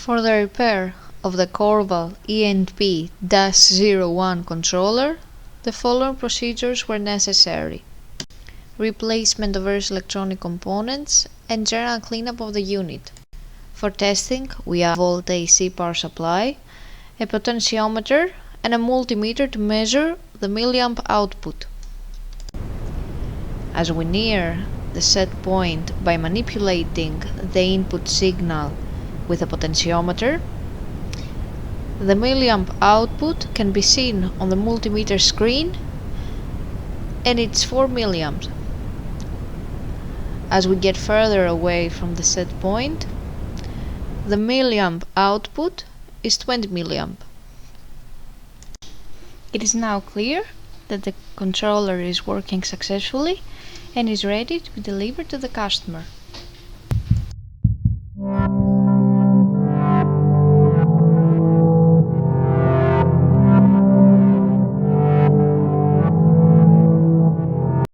For the repair of the Korval E&P-01 controller, the following procedures were necessary: replacement of various electronic components and general cleanup of the unit. For testing, we have a volt AC power supply, a potentiometer and a multimeter to measure the milliamp output. As we near the set point by manipulating the input signal with a potentiometer, the milliamp output can be seen on the multimeter screen, and it's 4 milliamps. As we get further away from the set point, the milliamp output is 20 milliamp. It is now clear that the controller is working successfully and is ready to be delivered to the customer.